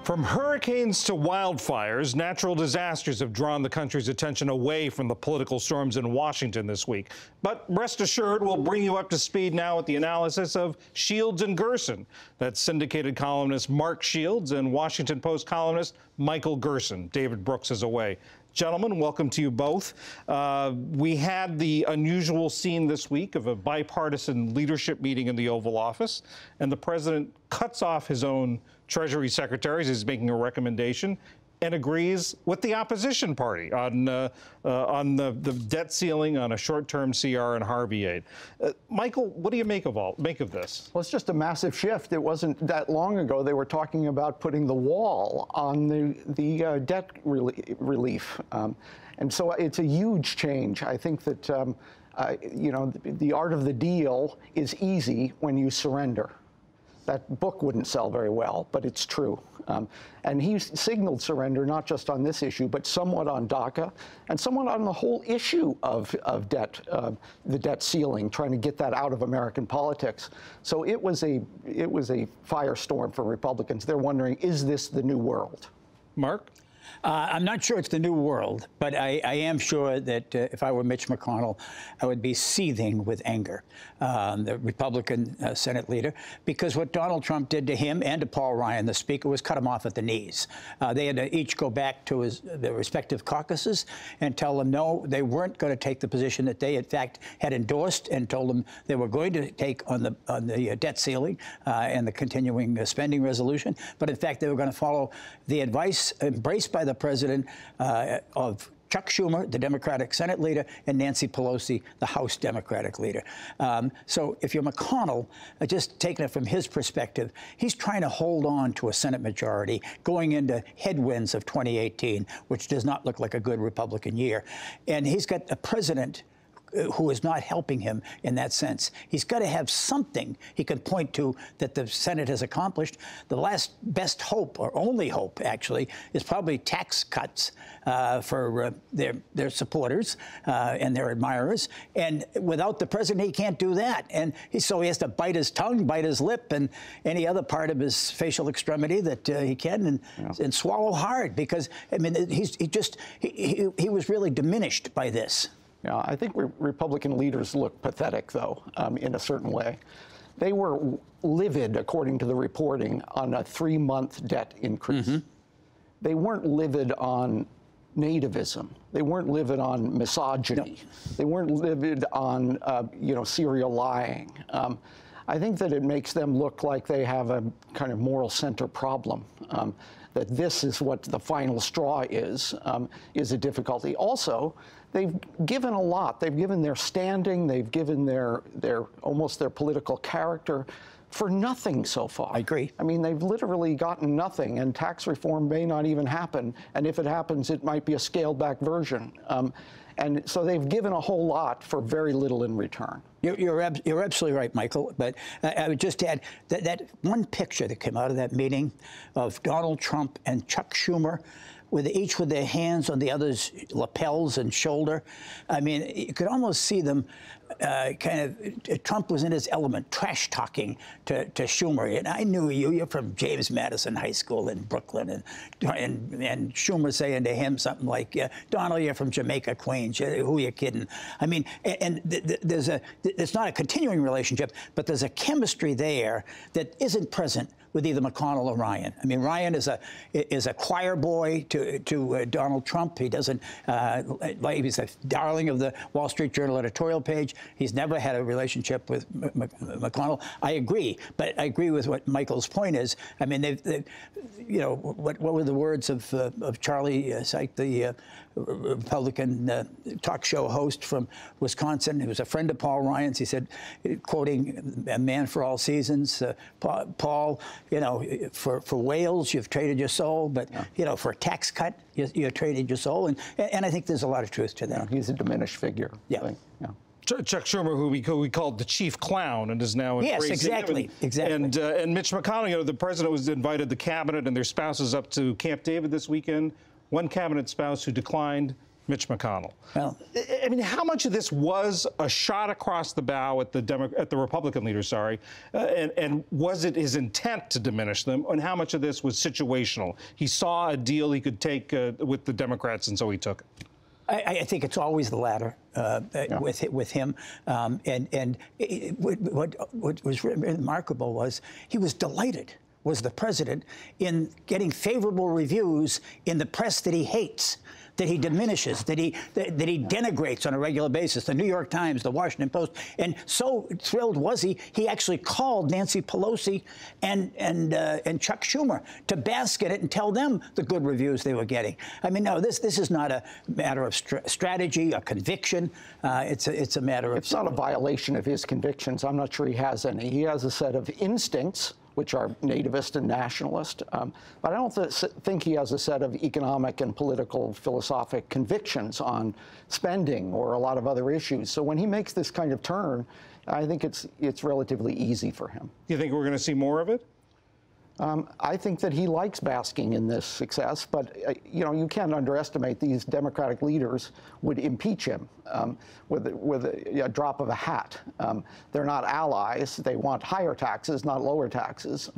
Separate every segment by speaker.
Speaker 1: From hurricanes to wildfires, natural disasters have drawn the country's attention away from the political storms in Washington this week. But rest assured, we'll bring you up to speed now with the analysis of Shields and Gerson. That's syndicated columnist Mark Shields and Washington Post columnist Michael Gerson. David Brooks is away. Gentlemen, welcome to you both. We had the unusual scene this week of a bipartisan leadership meeting in the Oval Office, and the president cuts off his own Treasury secretaries. He's making a recommendation and agrees with the opposition party on the debt ceiling, on a short-term CR and Harvey aid. Michael, what do you make of this? Well,
Speaker 2: it's just a massive shift. It wasn't that long ago they were talking about putting the wall on the debt relief, and so it's a huge change. I think that you know, the art of the deal is easy when you surrender. That book wouldn't sell very well, but it's true. And he signaled surrender not just on this issue, but somewhat on DACA and somewhat on the whole issue of debt, the debt ceiling, trying to get that out of American politics. So it was a firestorm for Republicans. They're wondering, is this the new world?
Speaker 1: Mark?
Speaker 3: I'm not sure it's the new world, but I am sure that if I were Mitch McConnell, I would be seething with anger, the Republican Senate leader, because what Donald Trump did to him and to Paul Ryan, the Speaker, was cut him off at the knees. They had to each go back to their respective caucuses and tell them no, they weren't going to take the position that they, in fact, had endorsed and told them they were going to take on the debt ceiling and the continuing spending resolution. But in fact, they were going to follow the advice embraced by the president of Chuck Schumer, the Democratic Senate leader, and Nancy Pelosi, the House Democratic leader. So if you're McConnell, just taking it from his perspective, he's trying to hold on to a Senate majority going into headwinds of 2018, which does not look like a good Republican year. And he's got a president who is not helping him in that sense. He's got to have something he can point to that the Senate has accomplished. The last best hope, or only hope, actually, is probably tax cuts for their supporters and their admirers. And without the president, he can't do that. And so he has to bite his tongue, bite his lip, and any other part of his facial extremity that he can, and swallow hard, because, I mean, he was really diminished by this.
Speaker 2: Yeah, I think Republican leaders look pathetic, though, in a certain way. They were livid, according to the reporting, on a 3-month debt increase. Mm-hmm. They weren't livid on nativism. They weren't livid on misogyny. No. They weren't livid on, you know, serial lying. I think that it makes them look like they have a kind of moral center problem. That this is what the final straw is a difficulty. Also, they've given a lot. They've given their standing. They've given their almost their political character for nothing so far.
Speaker 3: I agree.
Speaker 2: I mean, they've literally gotten nothing, and tax reform may not even happen. And if it happens, it might be a scaled-back version. And so they've given a whole lot for very little in return.
Speaker 3: You're absolutely right, Michael. But I would just add that one picture that came out of that meeting of Donald Trump and Chuck Schumer, each with their hands on the other's lapels and shoulder. I mean, you could almost see them Trump was in his element, trash talking to Schumer. And I knew you're from James Madison High School in Brooklyn. And Schumer saying to him something like, Donald, you're from Jamaica, Queens. Who are you kidding? I mean, it's not a continuing relationship, but there's a chemistry there that isn't present with either McConnell or Ryan. I mean, Ryan is a choir boy to Donald Trump. He doesn't, he's a darling of the Wall Street Journal editorial page. He's never had a relationship with McConnell. I agree, but I agree with what Michael's point is. I mean, you know, what were the words of Charlie Syke, the Republican talk show host from Wisconsin? He was a friend of Paul Ryan's. He said, quoting a man for all seasons, Paul, you know, for Wales, you've traded your soul, but, you know, for a tax cut, you traded your soul. And I think there's a lot of truth to that.
Speaker 2: Yeah, he's a diminished figure.
Speaker 3: Yeah.
Speaker 1: Chuck Schumer, who we called the chief clown, and is now
Speaker 3: yes, exactly.
Speaker 1: And Mitch McConnell, you know, the president was invited the cabinet and their spouses up to Camp David this weekend. One cabinet spouse who declined Mitch McConnell.
Speaker 3: Well,
Speaker 1: I mean, how much of this was a shot across the bow at the Republican leader, and was it his intent to diminish them, and how much of this was situational? He saw a deal he could take with the Democrats, and so he took it.
Speaker 3: I think it's always the latter with him. What was remarkable was he was delighted, was the president, in getting favorable reviews in the press that he hates, that he diminishes, that he denigrates on a regular basis. The New York Times, the Washington Post, and so thrilled was he actually called Nancy Pelosi and Chuck Schumer to bask in it and tell them the good reviews they were getting. I mean, no, this is not a matter of strategy, a conviction. It's a matter of.
Speaker 2: It's not a violation of his convictions. I'm not sure he has any. He has a set of instincts, which are nativist and nationalist. But I don't think he has a set of economic and political philosophic convictions on spending or a lot of other issues. So when he makes this kind of turn, I think it's relatively easy for him.
Speaker 1: Do you think we're going to see more of it?
Speaker 2: I think that he likes basking in this success, but you can't underestimate these Democratic leaders would impeach him with a drop of a hat. They're not allies. They want higher taxes, not lower taxes.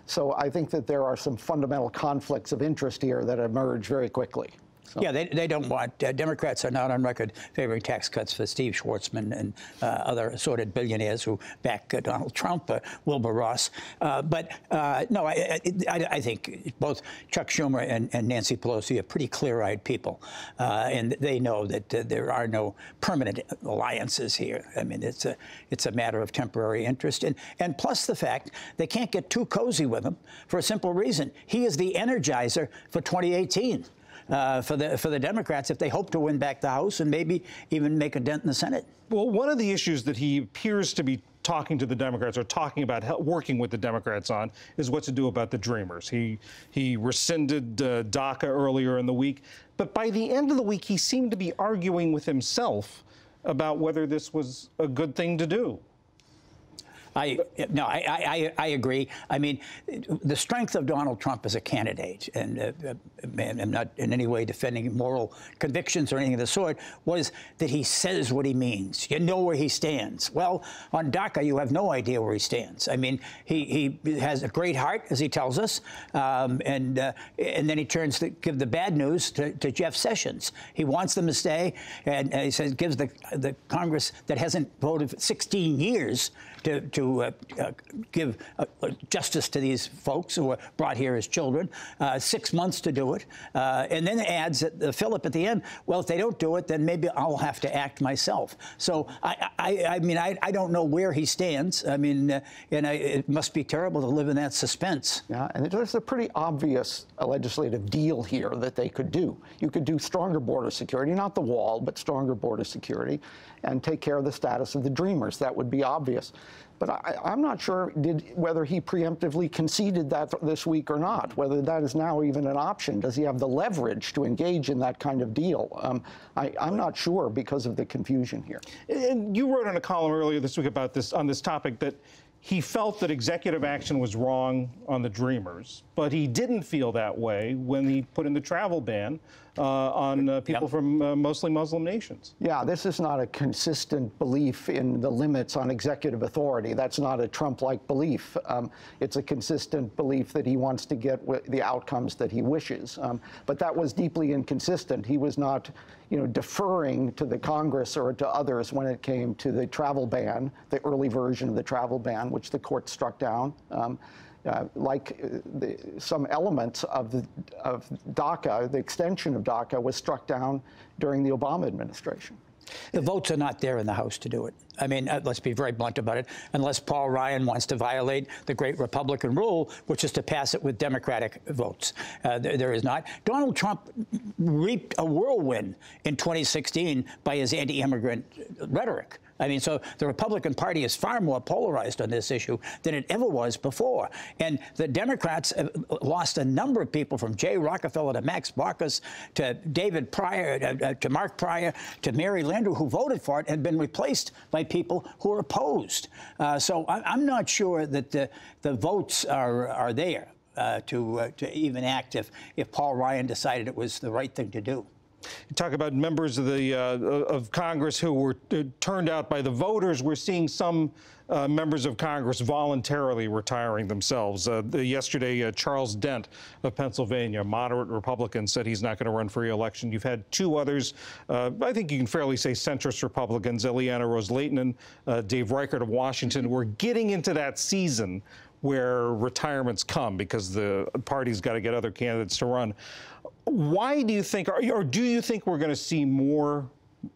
Speaker 2: So I think that there are some fundamental conflicts of interest here that emerge very quickly. So.
Speaker 3: Yeah, they don't want, Democrats are not on record favoring tax cuts for Steve Schwarzman and other assorted billionaires who back Donald Trump, Wilbur Ross. No, I think both Chuck Schumer and Nancy Pelosi are pretty clear-eyed people. And they know that there are no permanent alliances here. I mean, it's a matter of temporary interest. And plus the fact they can't get too cozy with him for a simple reason. He is the energizer for 2018. For the Democrats, if they hope to win back the House and maybe even make a dent in the Senate. Well,
Speaker 1: one of the issues that he appears to be talking to the Democrats or talking about working with the Democrats on is what to do about the Dreamers. He rescinded DACA earlier in the week, but by the end of the week, he seemed to be arguing with himself about whether this was a good thing to do.
Speaker 3: I agree. I mean, the strength of Donald Trump as a candidate, and I'm not in any way defending moral convictions or anything of the sort, was that he says what he means. You know where he stands. Well, on DACA, you have no idea where he stands. I mean, he has a great heart, as he tells us, and then he turns to give the bad news to Jeff Sessions. He wants them to stay, and he says gives the Congress that hasn't voted for 16 years to give justice to these folks who were brought here as children, 6 months to do it, and then adds Philip at the end, well, if they don't do it, then maybe I'll have to act myself. So, I mean, I don't know where he stands. I mean, it must be terrible to live in that suspense.
Speaker 2: Yeah, and there's a pretty obvious legislative deal here that they could do. You could do stronger border security, not the wall, but stronger border security, and take care of the status of the Dreamers. That would be obvious. But I'm not sure whether he preemptively conceded that this week or not, whether that is now even an option. Does he have the leverage to engage in that kind of deal? I'm not sure because of the confusion here.
Speaker 1: And you wrote in a column earlier this week about this, on this topic, that he felt that executive action was wrong on the Dreamers, but he didn't feel that way when he put in the travel ban on people from mostly Muslim nations.
Speaker 2: Yeah, this is not a consistent belief in the limits on executive authority. That's not a Trump-like belief. It's a consistent belief that he wants to get the outcomes that he wishes. But that was deeply inconsistent. He was not, deferring to the Congress or to others when it came to the travel ban, the early version of the travel ban, which the court struck down. Some elements of DACA, the extension of DACA, was struck down during the Obama administration.
Speaker 3: The votes are not there in the House to do it. I mean, let's be very blunt about it. Unless Paul Ryan wants to violate the great Republican rule, which is to pass it with Democratic votes. There is not. Donald Trump reaped a whirlwind in 2016 by his anti-immigrant rhetoric. I mean, so the Republican Party is far more polarized on this issue than it ever was before. And the Democrats have lost a number of people, from Jay Rockefeller to Max Baucus to David Pryor, to Mark Pryor, to Mary Landrieu, who voted for it and been replaced by people who are opposed. So I'm not sure that the votes are there to even act if Paul Ryan decided it was the right thing to do.
Speaker 1: You talk about members of the of Congress who were turned out by the voters. We're seeing some members of Congress voluntarily retiring themselves. Yesterday, Charles Dent of Pennsylvania, moderate Republican, said he's not going to run for re-election. You've had two others, I think you can fairly say centrist Republicans, Ileana Ros-Lehtinen, Dave Reichert of Washington. We're getting into that season where retirements come because the party's got to get other candidates to run. Why do you think, or do you think we're going to see more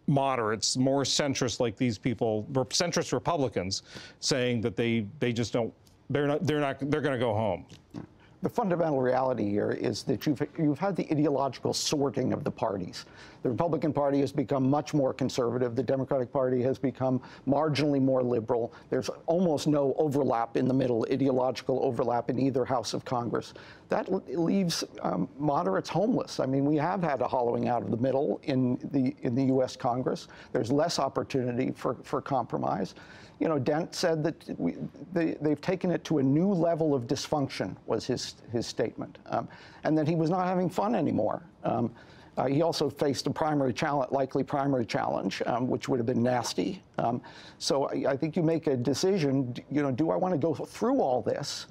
Speaker 1: moderates, more centrists like these people, centrist Republicans, saying that they just don't, they're going to go home?
Speaker 2: The fundamental reality here is that you've had the ideological sorting of the parties. The Republican Party has become much more conservative. The Democratic Party has become marginally more liberal. There's almost no overlap in the middle, ideological overlap in either house of Congress. That leaves moderates homeless. I mean, we have had a hollowing out of the middle in the U.S. Congress. There's less opportunity for compromise. You know, Dent said that they've taken it to a new level of dysfunction, was his statement, and that he was not having fun anymore. He also faced a likely primary challenge, which would have been nasty. So I think you make a decision, you know, do I want to go through all this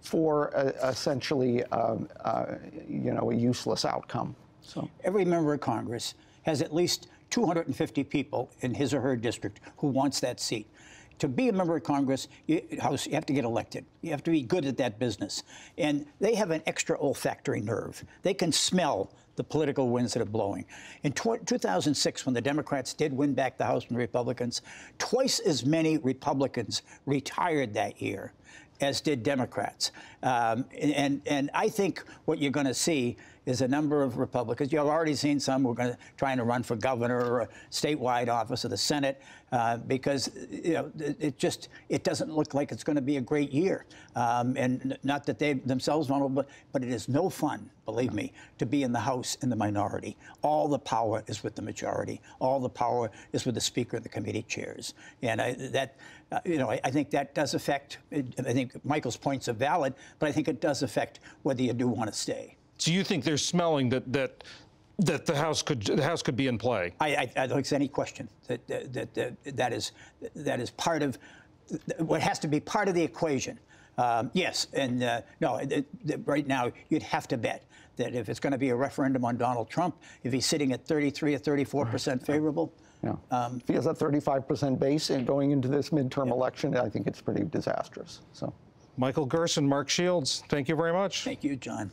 Speaker 2: for essentially, you know, a useless outcome? So
Speaker 3: every member of Congress has at least 250 people in his or her district who wants that seat. To be a member of Congress, you have to get elected. You have to be good at that business. And they have an extra olfactory nerve. They can smell the political winds that are blowing. In 2006, when the Democrats did win back the House from the Republicans, twice as many Republicans retired that year as did Democrats. And I think what you're going to see is a number of Republicans. You've already seen some who are trying to run for governor or a statewide office of the Senate because you know it doesn't look like it's going to be a great year. And not that they themselves want to, but it is no fun, believe me, to be in the House in the minority. All the power is with the majority. All the power is with the Speaker and the committee chairs. And you know, I think that does affect. I think Michael's points are valid, but I think it does affect whether you do want to stay.
Speaker 1: So you think they're smelling that the House could be in play? I
Speaker 3: don't think there's any question that is part of what has to be part of the equation. Yes, and no. Right now, you'd have to bet that if it's going to be a referendum on Donald Trump, if he's sitting at 33 or 34% favorable.
Speaker 2: Yeah. If he has a 35% base and going into this midterm election, I think it's pretty disastrous. So,
Speaker 1: Michael Gerson, Mark Shields, thank you very much.
Speaker 3: Thank you, John.